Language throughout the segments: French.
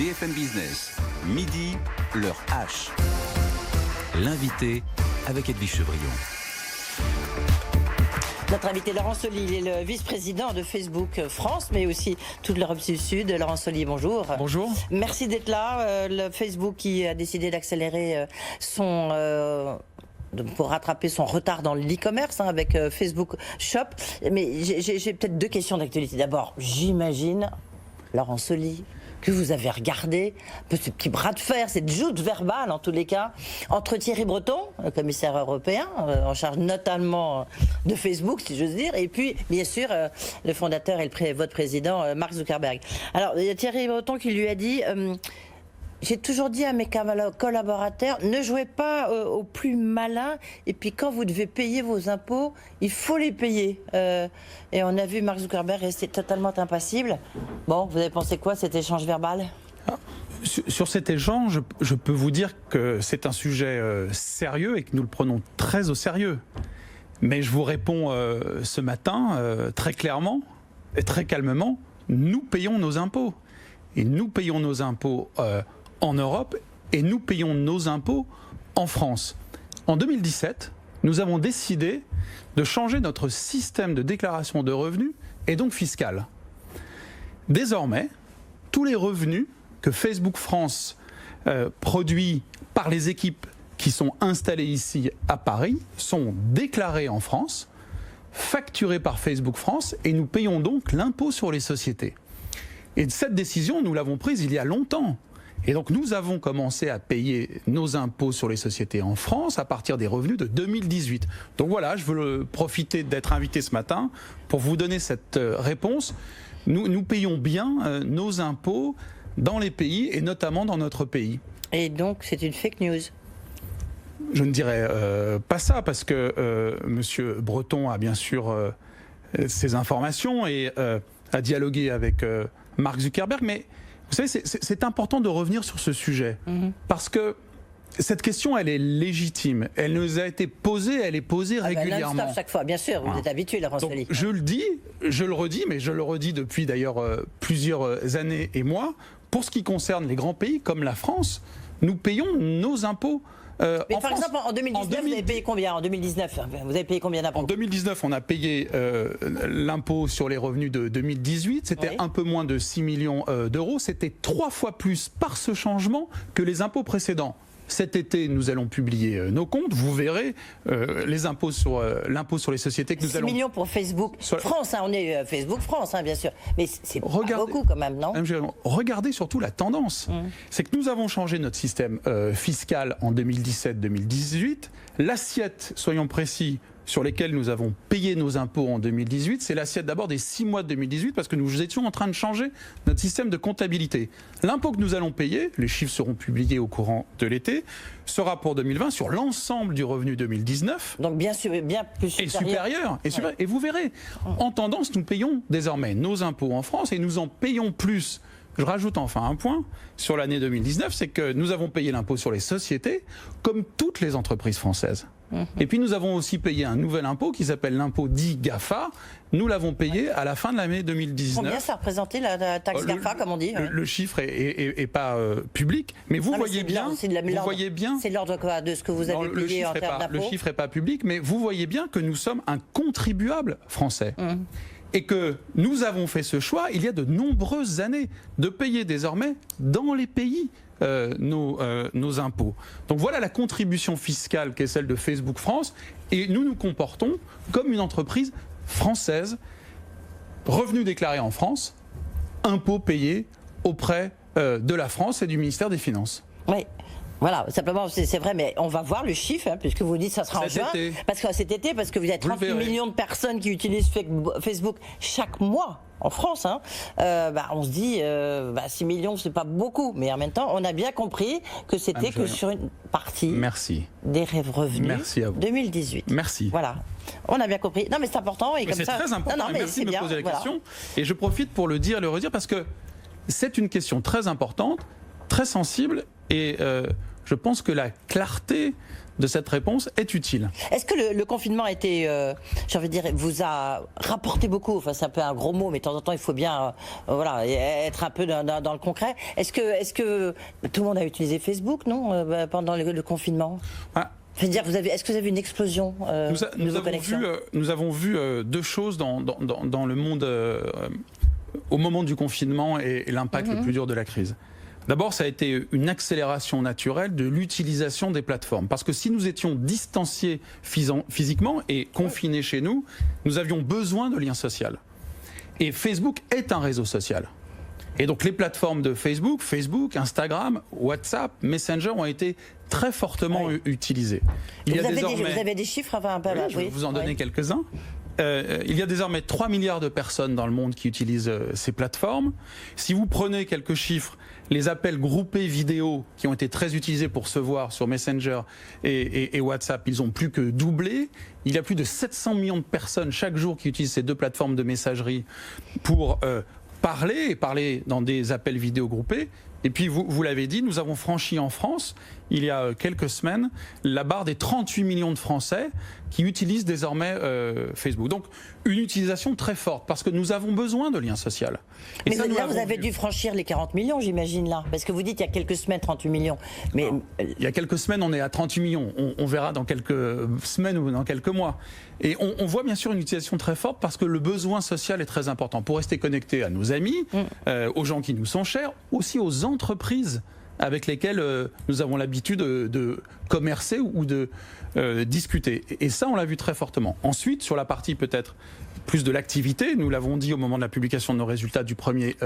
BFM Business, midi, l'heure H. L'invité avec Edwige Chevrillon. Notre invité Laurent Soli, il est le vice-président de Facebook France, mais aussi toute l'Europe du Sud. Laurent Soli, bonjour. Bonjour. Merci d'être là. Le Facebook qui a décidé d'accélérer pour rattraper son retard dans l'e-commerce avec Facebook Shop. Mais j'ai peut-être deux questions d'actualité. D'abord, j'imagine, Laurent Soli, que vous avez regardé un peu ce petit bras de fer, cette joute verbale en tous les cas, entre Thierry Breton, le commissaire européen, en charge notamment de Facebook, si j'ose dire, et puis bien sûr le fondateur et votre président, Mark Zuckerberg. Alors il y a Thierry Breton qui lui a dit j'ai toujours dit à mes collaborateurs, ne jouez pas au plus malin, et puis quand vous devez payer vos impôts, il faut les payer. Et on a vu Mark Zuckerberg rester totalement impassible. Bon, vous avez pensé quoi, cet échange verbal ? Sur cet échange, je peux vous dire que c'est un sujet sérieux et que nous le prenons très au sérieux. Mais je vous réponds ce matin très clairement et très calmement, nous payons nos impôts. Et nous payons nos impôts en Europe et nous payons nos impôts en France. En 2017, nous avons décidé de changer notre système de déclaration de revenus et donc fiscal. Désormais, tous les revenus que Facebook France produit par les équipes qui sont installées ici à Paris sont déclarés en France, facturés par Facebook France et nous payons donc l'impôt sur les sociétés. Et cette décision, nous l'avons prise il y a longtemps. Et donc nous avons commencé à payer nos impôts sur les sociétés en France à partir des revenus de 2018. Donc voilà, je veux profiter d'être invité ce matin pour vous donner cette réponse. Nous payons bien nos impôts dans les pays et notamment dans notre pays. Et donc c'est une fake news ? Je ne dirais pas ça parce que M. Breton a bien sûr ses informations et a dialogué avec Mark Zuckerberg, mais vous savez, c'est important de revenir sur ce sujet, parce que cette question, elle est légitime. Elle nous a été posée, elle est posée régulièrement. Non-stop chaque fois, bien sûr, vous êtes habitué, Laurent Soli. Je le dis, je le redis, mais je le redis depuis d'ailleurs plusieurs années et mois. Pour ce qui concerne les grands pays comme la France, nous payons nos impôts. Mais par exemple, en 2019, vous avez payé combien ? En 2019, vous avez payé combien d'impôts ? En 2019, on a payé l'impôt sur les revenus de 2018. C'était un peu moins de 6 millions d'euros. C'était 3 fois plus par ce changement que les impôts précédents. Cet été, nous allons publier nos comptes. Vous verrez les impôts sur l'impôt sur les sociétés que nous allons... 6 millions pour Facebook France, on est Facebook France, bien sûr. Mais c'est pas beaucoup quand même, non ? Regardez surtout la tendance. C'est que nous avons changé notre système fiscal en 2017-2018. L'assiette, soyons précis, sur lesquels nous avons payé nos impôts en 2018, c'est l'assiette d'abord des 6 mois de 2018 parce que nous étions en train de changer notre système de comptabilité. L'impôt que nous allons payer, les chiffres seront publiés au courant de l'été, sera pour 2020 sur l'ensemble du revenu 2019. Donc bien plus supérieur. Et vous verrez, en tendance, nous payons désormais nos impôts en France et nous en payons plus. Je rajoute enfin un point sur l'année 2019, c'est que nous avons payé l'impôt sur les sociétés comme toutes les entreprises françaises. Et puis nous avons aussi payé un nouvel impôt qui s'appelle l'impôt dit GAFA. Nous l'avons payé à la fin de l'année 2019. Combien ça représentait la taxe GAFA, comme on dit ? Le chiffre est pas public, mais vous voyez bien... C'est l'ordre quoi de ce que vous avez payé en termes d'impôts ? Le chiffre n'est pas public, mais vous voyez bien que nous sommes un contribuable français. Et que nous avons fait ce choix il y a de nombreuses années de payer désormais dans les pays nos impôts. Donc voilà la contribution fiscale qu'est celle de Facebook France et nous nous comportons comme une entreprise française, revenus déclarés en France, impôts payés auprès de la France et du ministère des Finances. Oui. Voilà, simplement, c'est vrai, mais on va voir le chiffre, puisque vous dites que ça sera en juin. Parce que cet été, parce que vous avez 38 millions de personnes qui utilisent Facebook chaque mois en France. On se dit, 6 millions, c'est pas beaucoup. Mais en même temps, on a bien compris que c'était que sur une partie des revenus 2018. Merci. Voilà. On a bien compris. Non, mais c'est important. Et c'est très important. Merci de me poser la question. Et je profite pour le dire et le redire, parce que c'est une question très importante, très sensible, et je pense que la clarté de cette réponse est utile. Est-ce que le confinement a été, j'ai envie de dire, vous a rapporté beaucoup, enfin c'est un peu un gros mot, mais de temps en temps il faut bien voilà, être un peu dans le concret. Est-ce que tout le monde a utilisé Facebook, non, pendant le confinement? Dire, est-ce que vous avez vu une explosion nous avons vu deux choses dans le monde au moment du confinement et l'impact le plus dur de la crise. D'abord, ça a été une accélération naturelle de l'utilisation des plateformes. Parce que si nous étions distanciés physiquement et confinés chez nous, nous avions besoin de liens sociaux. Et Facebook est un réseau social. Et donc les plateformes de Facebook, Instagram, WhatsApp, Messenger ont été très fortement utilisées. Vous avez des chiffres enfin, je vais vous en donner quelques-uns. Il y a désormais 3 milliards de personnes dans le monde qui utilisent ces plateformes. Si vous prenez quelques chiffres, les appels groupés vidéo qui ont été très utilisés pour se voir sur Messenger et WhatsApp, ils ont plus que doublé. Il y a plus de 700 millions de personnes chaque jour qui utilisent ces deux plateformes de messagerie pour parler dans des appels vidéo groupés. Et puis, vous l'avez dit, nous avons franchi en France, il y a quelques semaines, la barre des 38 millions de Français qui utilisent désormais Facebook. Donc, une utilisation très forte, parce que nous avons besoin de liens sociaux. Mais là, vous avez dû franchir les 40 millions, j'imagine, là. Parce que vous dites il y a quelques semaines, 38 millions. Mais... Alors, il y a quelques semaines, on est à 38 millions. On verra dans quelques semaines ou dans quelques mois. Et on voit bien sûr une utilisation très forte, parce que le besoin social est très important. Pour rester connecté à nos amis, aux gens qui nous sont chers, aussi aux entreprises avec lesquelles nous avons l'habitude de commercer ou de discuter. Et ça, on l'a vu très fortement. Ensuite, sur la partie peut-être plus de l'activité, nous l'avons dit au moment de la publication de nos résultats du premier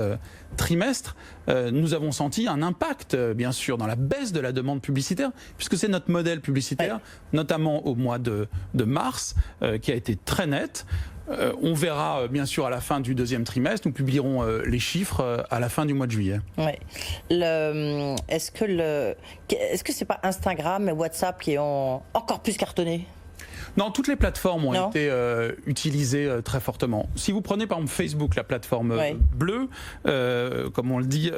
trimestre, nous avons senti un impact, bien sûr, dans la baisse de la demande publicitaire, puisque c'est notre modèle publicitaire, notamment au mois de mars, qui a été très net. On verra bien sûr à la fin du deuxième trimestre, nous publierons les chiffres à la fin du mois de juillet. Ouais. Est-ce que c'est pas Instagram et WhatsApp qui ont encore plus cartonné? Non, toutes les plateformes ont été utilisées très fortement. Si vous prenez par exemple Facebook, la plateforme bleue, comme on le dit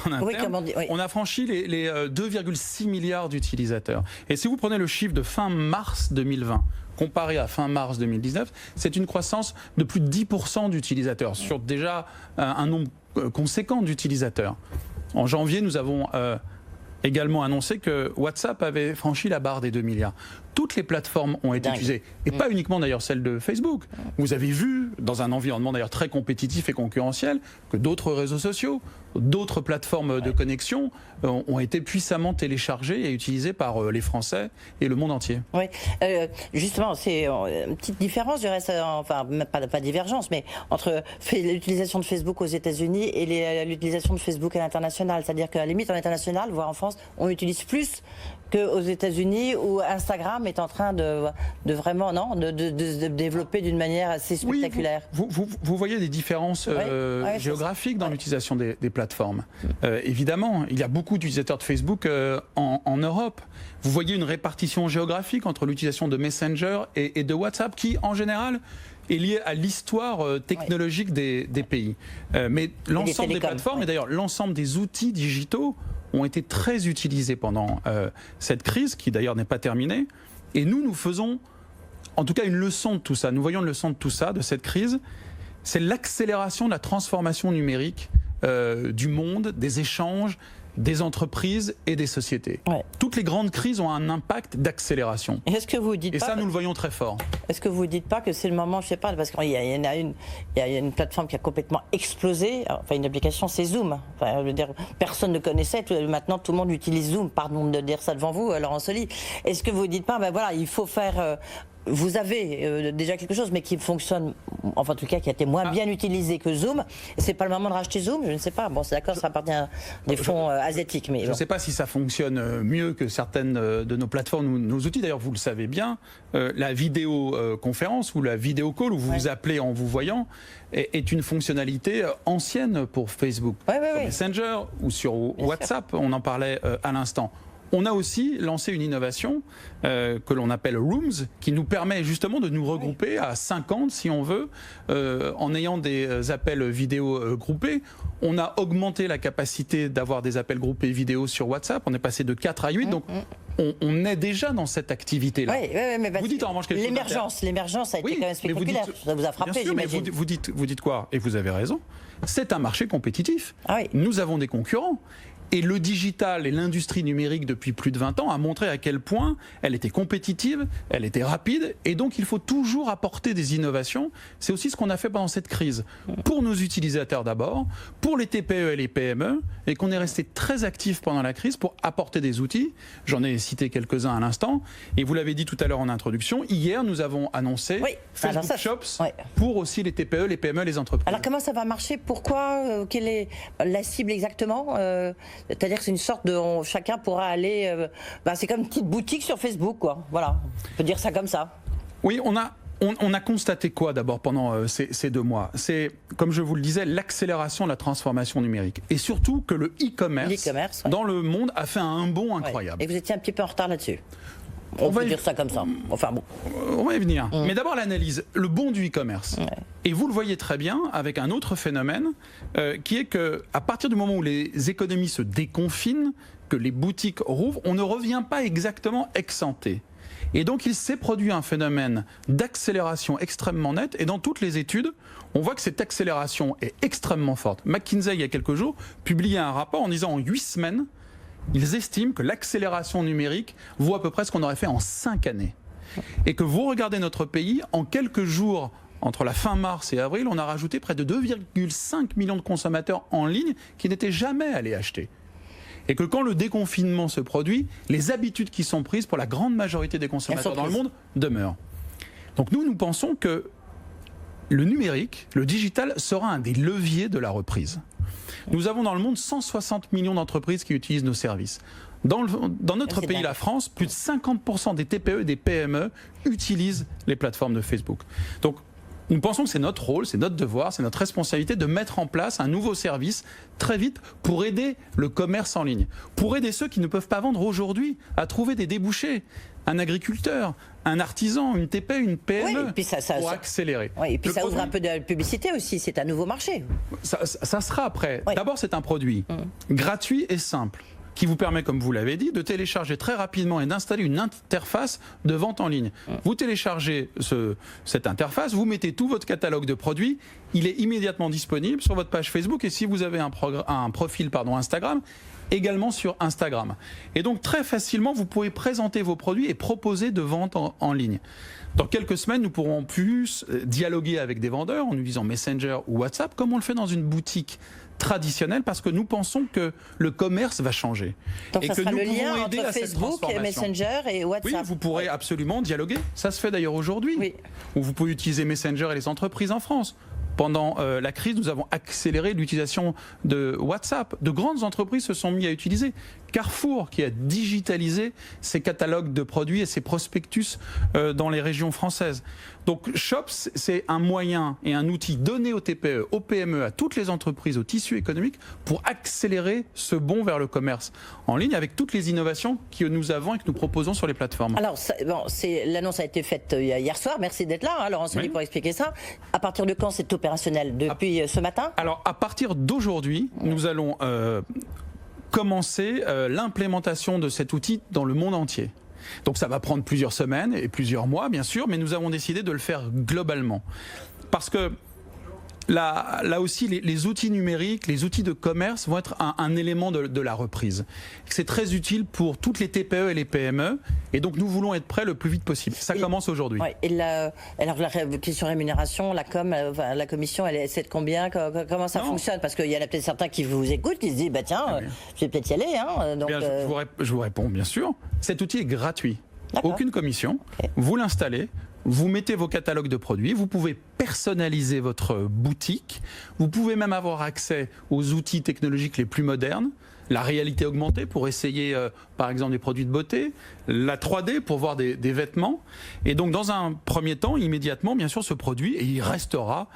en interne, on a franchi les 2,6 milliards d'utilisateurs. Et si vous prenez le chiffre de fin mars 2020, comparé à fin mars 2019, c'est une croissance de plus de 10% d'utilisateurs, sur déjà un nombre conséquent d'utilisateurs. En janvier, nous avons également annoncé que WhatsApp avait franchi la barre des 2 milliards. Toutes les plateformes ont été utilisées, et pas uniquement d'ailleurs celle de Facebook. Vous avez vu, dans un environnement d'ailleurs très compétitif et concurrentiel, que d'autres réseaux sociaux, d'autres plateformes de connexion ont été puissamment téléchargées et utilisées par les Français et le monde entier. Oui, justement, c'est une petite différence, je reste, enfin pas divergence, mais entre l'utilisation de Facebook aux États-Unis et l'utilisation de Facebook à l'international. C'est-à-dire qu'à la limite, en international, voire en France, on utilise plus qu'aux États-Unis, où Instagram est en train de vraiment de développer d'une manière assez spectaculaire. Oui, vous voyez des différences géographiques dans l'utilisation des plateformes. Évidemment, il y a beaucoup d'utilisateurs de Facebook en Europe. Vous voyez une répartition géographique entre l'utilisation de Messenger et de WhatsApp qui, en général, est liée à l'histoire technologique des pays. Mais l'ensemble des plateformes, et d'ailleurs l'ensemble des outils digitaux, ont été très utilisés pendant cette crise, qui d'ailleurs n'est pas terminée. Et nous faisons, en tout cas, une leçon de tout ça. Nous voyons une leçon de tout ça, de cette crise. C'est l'accélération de la transformation numérique du monde, des échanges, des entreprises et des sociétés. Toutes les grandes crises ont un impact d'accélération. Est-ce que vous dites et ça, nous le voyons très fort. Est-ce que vous ne dites pas que c'est le moment, je ne sais pas, parce qu'il y a une plateforme qui a complètement explosé, enfin une application, c'est Zoom. Enfin, je veux dire, personne ne connaissait, maintenant tout le monde utilise Zoom, pardon de dire ça devant vous, Laurent Soli. Est-ce que vous ne dites pas, ben voilà, il faut faire... Vous avez déjà quelque chose, mais qui fonctionne, enfin en tout cas qui a été moins bien utilisé que Zoom. C'est pas le moment de racheter Zoom, je ne sais pas. Bon, c'est d'accord, ça appartient à des fonds asiatiques, mais je ne sais pas si ça fonctionne mieux que certaines de nos plateformes ou nos outils. D'ailleurs, vous le savez bien, la vidéoconférence ou la vidéo call où vous vous appelez en vous voyant est une fonctionnalité ancienne pour Facebook, sur Messenger ou sur WhatsApp. On en parlait à l'instant. on a aussi lancé une innovation que l'on appelle Rooms, qui nous permet justement de nous regrouper à 50 si on veut, en ayant des appels vidéo groupés. On a augmenté la capacité d'avoir des appels groupés vidéo sur WhatsApp, on est passé de 4 à 8, donc on est déjà dans cette activité-là. Oui, mais vous dites en revanche quelque chose l'émergence a été quand même spectaculaire. Ça vous a frappé, j'imagine. Vous dites quoi? Et vous avez raison. C'est un marché compétitif. Ah oui. Nous avons des concurrents. Et le digital et l'industrie numérique depuis plus de 20 ans a montré à quel point elle était compétitive, elle était rapide, et donc il faut toujours apporter des innovations. C'est aussi ce qu'on a fait pendant cette crise. Pour nos utilisateurs d'abord, pour les TPE et les PME, et qu'on est resté très actifs pendant la crise pour apporter des outils. J'en ai cité quelques-uns à l'instant, et vous l'avez dit tout à l'heure en introduction, hier nous avons annoncé Facebook Shops pour aussi les TPE, les PME, les entreprises. Alors comment ça va marcher? Pourquoi? Quelle est la cible exactement? C'est-à-dire que c'est une sorte de... chacun pourra aller... c'est comme une petite boutique sur Facebook, quoi. Voilà, on peut dire ça comme ça. Oui, on a constaté quoi d'abord pendant ces 2 mois? C'est, comme je vous le disais, l'accélération de la transformation numérique. Et surtout que le e-commerce dans le monde a fait un bond incroyable. Et vous étiez un petit peu en retard là-dessus. On peut dire ça comme ça. Enfin bon. On va y venir. Mais d'abord l'analyse, le bond du e-commerce. Et vous le voyez très bien avec un autre phénomène qui est que à partir du moment où les économies se déconfinent, que les boutiques rouvrent, on ne revient pas exactement exempté. Et donc il s'est produit un phénomène d'accélération extrêmement net. Et dans toutes les études, on voit que cette accélération est extrêmement forte. McKinsey, il y a quelques jours, publiait un rapport en disant en 8 semaines, ils estiment que l'accélération numérique vaut à peu près ce qu'on aurait fait en 5 années. Et que vous regardez notre pays, en quelques jours, entre la fin mars et avril, on a rajouté près de 2,5 millions de consommateurs en ligne qui n'étaient jamais allés acheter. Et que quand le déconfinement se produit, les habitudes qui sont prises pour la grande majorité des consommateurs dans le monde demeurent. Donc nous pensons que le numérique, le digital, sera un des leviers de la reprise. Nous avons dans le monde 160 millions d'entreprises qui utilisent nos services. Dans notre pays, la France, plus de 50% des TPE et des PME utilisent les plateformes de Facebook. Donc, nous pensons que c'est notre rôle, c'est notre devoir, c'est notre responsabilité de mettre en place un nouveau service très vite pour aider le commerce en ligne, pour aider ceux qui ne peuvent pas vendre aujourd'hui à trouver des débouchés. Un agriculteur, un artisan, une TPE, une PME, pour accélérer. Oui, et puis ça ouvre un peu de publicité aussi, c'est un nouveau marché. Ça sera après. D'abord, c'est un produit gratuit et simple, qui vous permet, comme vous l'avez dit, de télécharger très rapidement et d'installer une interface de vente en ligne. Vous téléchargez cette interface, vous mettez tout votre catalogue de produits, il est immédiatement disponible sur votre page Facebook, et si vous avez un profil Instagram, également sur Instagram. Et donc très facilement, vous pouvez présenter vos produits et proposer de vente en ligne. Dans quelques semaines, nous pourrons plus dialoguer avec des vendeurs en utilisant Messenger ou WhatsApp, comme on le fait dans une boutique traditionnelle, parce que nous pensons que le commerce va changer. Donc et ça que sera nous le lien pouvons aider entre à cette Facebook, Messenger et WhatsApp. Oui, vous pourrez absolument dialoguer. Ça se fait d'ailleurs aujourd'hui. Où vous pouvez utiliser Messenger et les entreprises en France. Pendant la crise, nous avons accéléré l'utilisation de WhatsApp. De grandes entreprises se sont mis à utiliser. Carrefour, qui a digitalisé ses catalogues de produits et ses prospectus dans les régions françaises. Donc Shops, c'est un moyen et un outil donné aux TPE, aux PME, à toutes les entreprises, au tissu économique, pour accélérer ce bond vers le commerce en ligne avec toutes les innovations que nous avons et que nous proposons sur les plateformes. Alors, l'annonce a été faite hier soir. Merci d'être là, Laurent Soli, pour expliquer ça. À partir de quand c'est opérationnel? Depuis ce matin? Alors, à partir d'aujourd'hui, nous allons commencer l'implémentation de cet outil dans le monde entier. Donc ça va prendre plusieurs semaines et plusieurs mois, bien sûr, mais nous avons décidé de le faire globalement. Parce que là aussi, les outils numériques, les outils de commerce vont être un élément de la reprise. C'est très utile pour toutes les TPE et les PME, et donc nous voulons être prêts le plus vite possible. Ça commence aujourd'hui. Ouais, et alors la question rémunération, la commission, c'est de combien? Comment ça fonctionne? Parce qu'il y en a peut-être certains qui vous écoutent, qui se disent, tiens, je vais peut-être y aller. Donc, bien, je vous réponds, bien sûr. Cet outil est gratuit. Aucune commission. Vous l'installez. Vous mettez vos catalogues de produits, vous pouvez personnaliser votre boutique, vous pouvez même avoir accès aux outils technologiques les plus modernes, la réalité augmentée pour essayer, par exemple, des produits de beauté, la 3D pour voir des vêtements. Et donc, dans un premier temps, immédiatement, bien sûr, ce produit, et il restera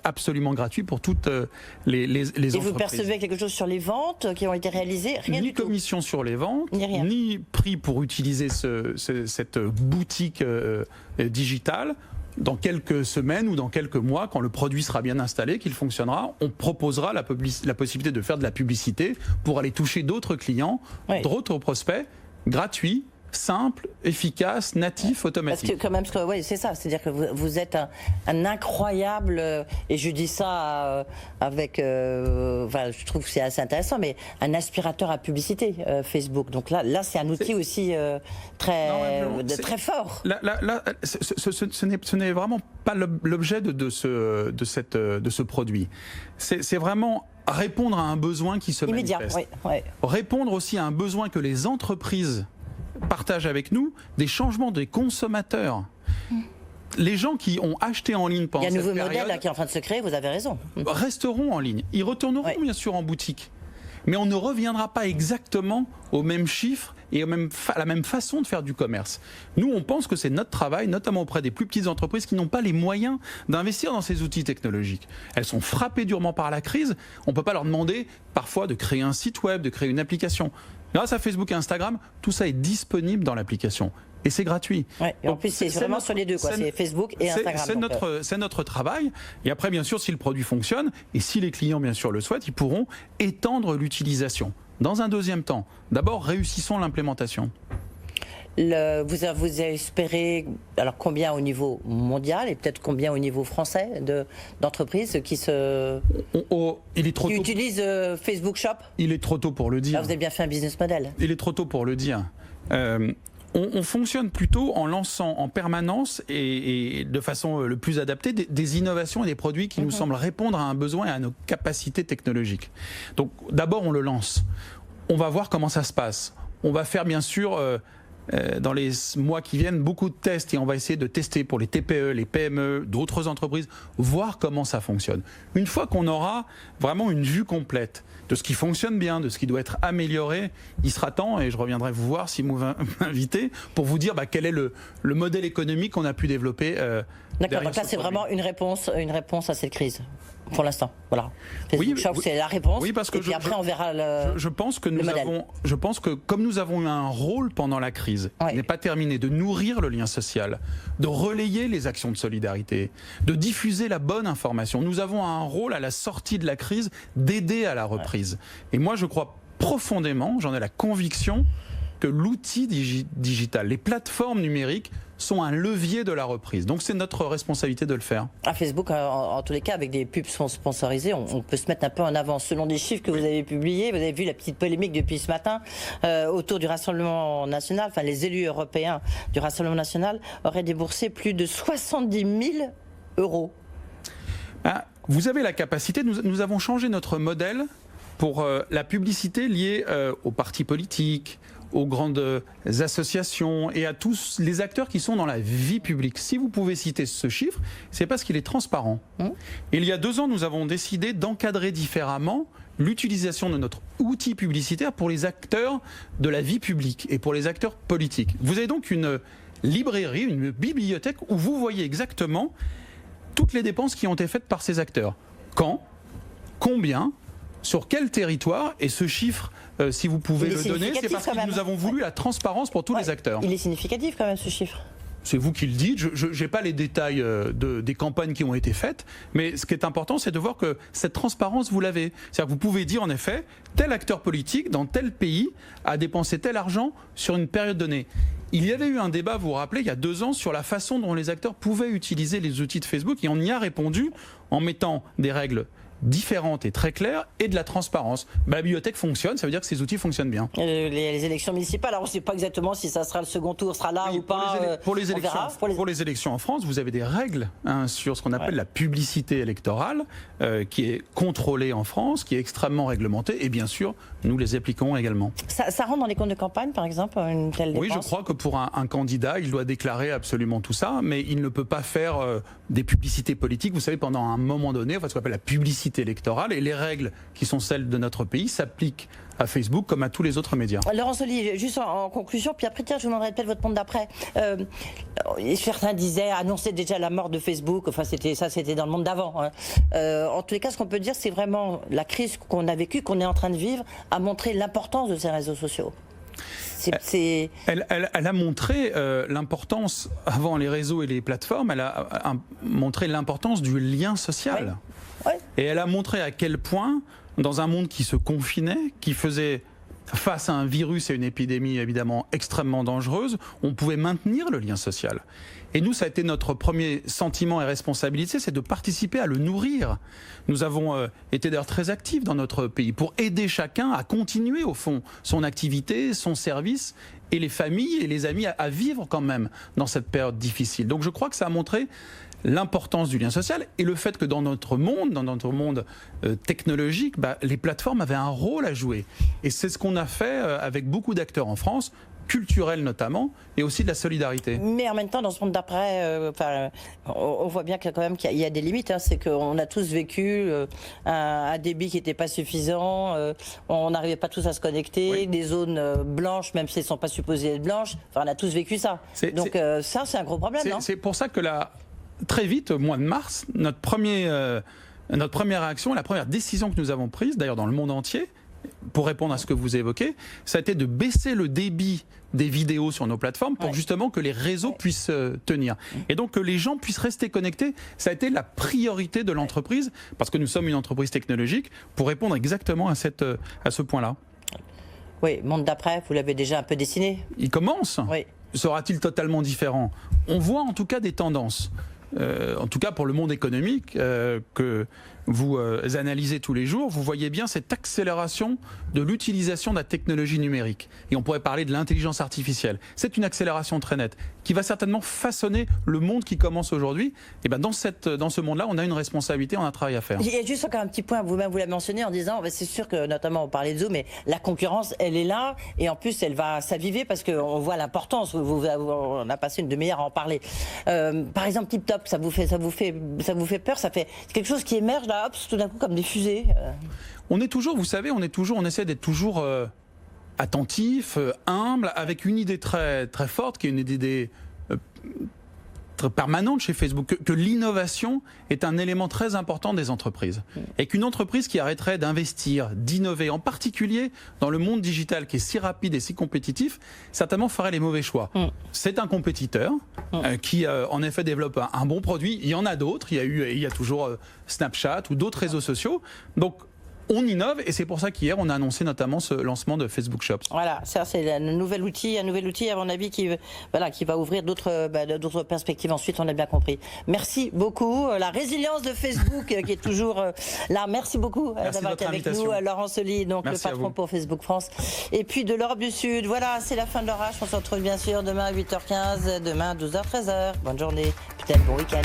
absolument gratuit pour toutes les entreprises. Et vous percevez quelque chose sur les ventes qui ont été réalisées? Rien du tout. Ni commission sur les ventes, ni prix pour utiliser cette boutique digitale. Dans quelques semaines ou dans quelques mois, quand le produit sera bien installé, qu'il fonctionnera, on proposera la possibilité de faire de la publicité pour aller toucher d'autres clients, d'autres prospects, gratuits, simple, efficace, natif, automatique. Parce que quand même, oui, c'est ça. C'est-à-dire que vous êtes un incroyable, et je dis ça avec, je trouve que c'est assez intéressant, mais un aspirateur à publicité, Facebook. Donc là, c'est un outil aussi très fort. Là, ce n'est vraiment pas l'objet de ce produit. C'est vraiment répondre à un besoin qui se manifeste. Répondre aussi à un besoin que les entreprises partagent avec nous, des changements des consommateurs. Les gens qui ont acheté en ligne pendant cette période... Il y a un nouveau modèle qui est en train de se créer, vous avez raison. Resteront en ligne. Ils retourneront bien sûr en boutique. Mais on ne reviendra pas exactement aux mêmes chiffres et à la même façon de faire du commerce. Nous, on pense que c'est notre travail, notamment auprès des plus petites entreprises qui n'ont pas les moyens d'investir dans ces outils technologiques. Elles sont frappées durement par la crise. On ne peut pas leur demander parfois de créer un site web, de créer une application. Grâce à Facebook et Instagram, tout ça est disponible dans l'application. Et c'est gratuit. Et en plus, c'est vraiment sur les deux, c'est Facebook et Instagram. C'est notre travail. Et après, bien sûr, si le produit fonctionne, et si les clients, bien sûr, le souhaitent, ils pourront étendre l'utilisation. Dans un deuxième temps, d'abord, réussissons l'implémentation. Vous espérez alors combien au niveau mondial et peut-être combien au niveau français d'entreprises qui utilisent Facebook Shop? Il est trop tôt pour le dire. Là, vous avez bien fait un business model. Il est trop tôt pour le dire. On fonctionne plutôt en lançant en permanence et de façon le plus adaptée des innovations et des produits qui nous semblent répondre à un besoin et à nos capacités technologiques. Donc d'abord on le lance. On va voir comment ça se passe. On va faire bien sûr dans les mois qui viennent beaucoup de tests et on va essayer de tester pour les TPE, les PME, d'autres entreprises, voir comment ça fonctionne. Une fois qu'on aura vraiment une vue complète de ce qui fonctionne bien, de ce qui doit être amélioré, il sera temps, et je reviendrai vous voir si vous m'invitez, pour vous dire quel est le modèle économique qu'on a pu développer. D'accord, donc là c'est vraiment une réponse à cette crise. Pour l'instant, voilà. Facebook Shop, c'est la réponse. Oui, parce que et puis après, on verra je pense que comme nous avons eu un rôle pendant la crise, il n'est pas terminé, de nourrir le lien social, de relayer les actions de solidarité, de diffuser la bonne information. Nous avons un rôle à la sortie de la crise d'aider à la reprise. Et moi, je crois profondément, j'en ai la conviction, que l'outil digital, les plateformes numériques sont un levier de la reprise. Donc c'est notre responsabilité de le faire. À Facebook, en tous les cas, avec des pubs sponsorisées, on peut se mettre un peu en avant. Selon des chiffres que vous avez publiés, vous avez vu la petite polémique depuis ce matin autour du Rassemblement national, enfin les élus européens du Rassemblement national auraient déboursé plus de 70 000 euros. Vous avez la capacité, nous avons changé notre modèle pour la publicité liée aux partis politiques, aux grandes associations et à tous les acteurs qui sont dans la vie publique. Si vous pouvez citer ce chiffre, c'est parce qu'il est transparent. Il y a 2 ans, nous avons décidé d'encadrer différemment l'utilisation de notre outil publicitaire pour les acteurs de la vie publique et pour les acteurs politiques. Vous avez donc une librairie, une bibliothèque où vous voyez exactement toutes les dépenses qui ont été faites par ces acteurs. Quand, combien, sur quel territoire, et ce chiffre, si vous pouvez le donner, c'est parce que nous avons voulu la transparence pour tous les acteurs. Il est significatif quand même ce chiffre. C'est vous qui le dites, je n'ai pas les détails des campagnes qui ont été faites, mais ce qui est important, c'est de voir que cette transparence, vous l'avez. C'est-à-dire que vous pouvez dire en effet, tel acteur politique dans tel pays a dépensé tel argent sur une période donnée. Il y avait eu un débat, vous vous rappelez, il y a 2 ans, sur la façon dont les acteurs pouvaient utiliser les outils de Facebook, et on y a répondu en mettant des règles différentes et très claires et de la transparence. La bibliothèque fonctionne, ça veut dire que ces outils fonctionnent bien. Les élections municipales, alors on ne sait pas exactement si ça sera le second tour, sera là ou pas. Pour les élections en France, vous avez des règles sur ce qu'on appelle la publicité électorale, qui est contrôlée en France, qui est extrêmement réglementée, et bien sûr, nous les appliquons également. Ça rentre dans les comptes de campagne, par exemple, une telle dépense? Oui, je crois que pour un candidat, il doit déclarer absolument tout ça, mais il ne peut pas faire des publicités politiques. Vous savez, pendant un moment donné, ce qu'on appelle la publicité capacité électorale et les règles qui sont celles de notre pays s'appliquent à Facebook comme à tous les autres médias. Laurent Soli, juste en conclusion, puis après, tiens, je vous demanderai peut-être votre monde d'après. Certains disaient, annoncer déjà la mort de Facebook, enfin c'était dans le monde d'avant. Hein. En tous les cas, ce qu'on peut dire, c'est vraiment la crise qu'on a vécue, qu'on est en train de vivre, a montré l'importance de ces réseaux sociaux. Elle a montré l'importance, avant les réseaux et les plateformes, elle a montré l'importance du lien social. Oui. Et elle a montré à quel point, dans un monde qui se confinait, qui faisait face à un virus et une épidémie évidemment extrêmement dangereuse, on pouvait maintenir le lien social. Et nous, ça a été notre premier sentiment et responsabilité, c'est de participer à le nourrir. Nous avons été d'ailleurs très actifs dans notre pays pour aider chacun à continuer au fond son activité, son service, et les familles et les amis à vivre quand même dans cette période difficile. Donc je crois que ça a montré l'importance du lien social et le fait que dans notre monde technologique, les plateformes avaient un rôle à jouer. Et c'est ce qu'on a fait avec beaucoup d'acteurs en France, culturels notamment, et aussi de la solidarité. Mais en même temps, dans ce monde d'après, on voit bien qu'il y a des limites. Hein. C'est qu'on a tous vécu un débit qui n'était pas suffisant, on n'arrivait pas tous à se connecter, oui. Des zones blanches, même si elles ne sont pas supposées être blanches. Enfin, on a tous vécu ça. Donc ça, c'est un gros problème, non ? C'est pour ça que très vite, au mois de mars, notre première réaction, la première décision que nous avons prise, d'ailleurs dans le monde entier, pour répondre à ce que vous évoquez, ça a été de baisser le débit des vidéos sur nos plateformes pour justement que les réseaux puissent tenir. Et donc que les gens puissent rester connectés, ça a été la priorité de l'entreprise, parce que nous sommes une entreprise technologique, pour répondre exactement à ce point-là. Oui, monde d'après, vous l'avez déjà un peu dessiné. Il commence. Oui. Sera-t-il totalement différent ? On voit en tout cas des tendances. En tout cas pour le monde économique que vous analysez tous les jours, vous voyez bien cette accélération de l'utilisation de la technologie numérique. Et on pourrait parler de l'intelligence artificielle. C'est une accélération très nette qui va certainement façonner le monde qui commence aujourd'hui. Et ben dans ce monde-là, on a une responsabilité, on a un travail à faire. Il y a juste encore un petit point, vous-même vous l'avez mentionné en disant, c'est sûr que notamment on parlait de Zoom, mais la concurrence, elle est là et en plus elle va s'aviver parce qu'on voit l'importance. On a passé une demi-heure à en parler. Par exemple, TikTok, ça vous fait peur, c'est quelque chose qui émerge là, hop, tout d'un coup comme des fusées. On est toujours, vous savez, on essaie d'être toujours attentif, humble, avec une idée très très forte, qui est une idée très permanente chez Facebook, que l'innovation est un élément très important des entreprises. Et qu'une entreprise qui arrêterait d'investir, d'innover, en particulier dans le monde digital qui est si rapide et si compétitif, certainement ferait les mauvais choix. C'est un compétiteur qui en effet développe un bon produit. Il y en a d'autres, il y a toujours Snapchat ou d'autres réseaux sociaux. Donc on innove et c'est pour ça qu'hier on a annoncé notamment ce lancement de Facebook Shops. Voilà, ça c'est un nouvel outil à mon avis qui va ouvrir d'autres perspectives ensuite, on a bien compris. Merci beaucoup, la résilience de Facebook qui est toujours là. Merci beaucoup d'avoir été avec nous, Laurent Soli, donc le patron pour Facebook France et puis de l'Europe du Sud. Voilà, c'est la fin de l'orage, on se retrouve bien sûr demain à 8h15, demain à 12h, 13h. Bonne journée, peut-être bon week-end.